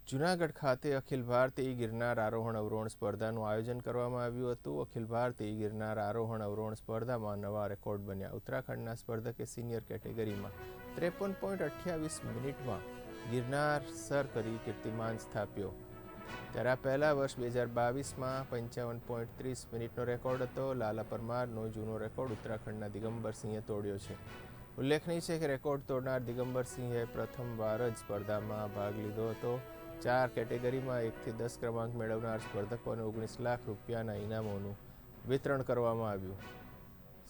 જૂનાગઢ ખાતે અખિલ ભારતીય ગિરનાર આરોહણ અવરોહણ સ્પર્ધાનું આયોજન કરવામાં આવ્યું હતું. અખિલ ભારતીય ગિરનાર આરોહણ અવરોહણ સ્પર્ધામાં નવા રેકોર્ડ બન્યા. ઉત્તરાખંડના સ્પર્ધકે સિનિયર કેટેગરીમાં 53.28 મિનિટમાં ગિરનાર સર કરી કીર્તિમાન સ્થાપ્યો. ત્યારે આ પહેલા વર્ષ 2022માં 55.30 મિનિટનો રેકોર્ડ હતો. લાલા પરમારનો જૂનો રેકોર્ડ ઉત્તરાખંડના દિગંબરસિંહે તોડ્યો છે. ઉલ્લેખનીય છે કે રેકોર્ડ તોડનાર દિગંબરસિંહે પ્રથમવાર જ સ્પર્ધામાં ભાગ લીધો હતો. 4 કેટેગરીમાં 1 થી 10 ક્રમાંક મેળવનાર સ્પર્ધકોને 19 લાખ રૂપિયાના ઇનામોનું વિતરણ કરવામાં આવ્યું.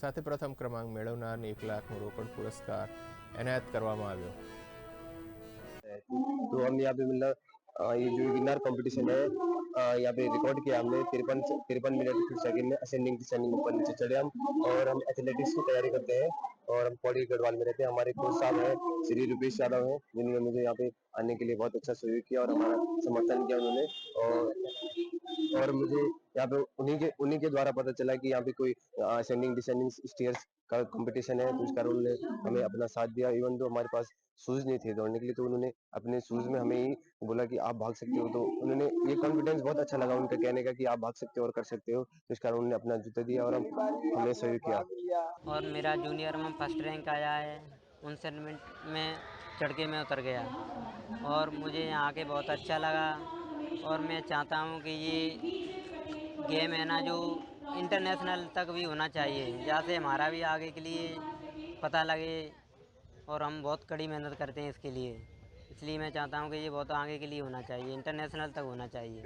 સાથે પ્રથમ ક્રમાંક મેળવનારને 1 લાખનો रोकड़ पुरस्कार એનાયત કરવામાં આવ્યો. तो हम यहाँ पे मतलब ये जो गिरनार कंपटीशन है यहाँ पे रिकॉर्ड किया हमने 53 मिनट फिर सेकंड में असेंडिंग डिसेंडिंग ऊपर नीचे चढ़े हम। और हम एथलेटिक्स की तैयारी करते हैं और हम पौड़ी गढ़वाल में रहते हैं। हमारे कोच साहब हैं श्री रूपेश यादव हैं, जिन्होंने मुझे यहाँ पे आने के लिए बहुत अच्छा सहयोग किया और हमारा समर्थन किया उन्होंने। और मुझे यहाँ पे उन्हीं के द्वारा पता चला कि यहाँ पे कोई असेंडिंग डिसेंडिंग स्टेयर्स का कंपटीशन है, तो इस कारण उन्होंने हमें अपना साथ दिया। इवन तो हमारे पास शूज नहीं थे दौड़ने के लिए, तो उन्होंने अपने शूज में हमें ही बोला कि आप भाग सकते हो। तो उन्होंने ये कॉन्फिडेंस बहुत अच्छा लगा उनका कहने का कि आप भाग सकते हो और कर सकते हो, तो इस कारण उन्होंने अपना जूता दिया और हमें सहयोग किया। और मेरा जूनियर में फर्स्ट रैंक आया है। 59 मिनट में चढ़ के मैं उतर गया और मुझे यहाँ आके बहुत अच्छा लगा। और मैं चाहता हूँ कि ये गेम है ना जो इंटरनेशनल तक भी होना चाहिए, जैसे हमारा भी आगे के लिए पता लगे। और हम बहुत कड़ी मेहनत करते हैं इसके लिए, इसलिए मैं चाहता हूँ कि ये बहुत आगे के लिए होना चाहिए, इंटरनेशनल तक होना चाहिए।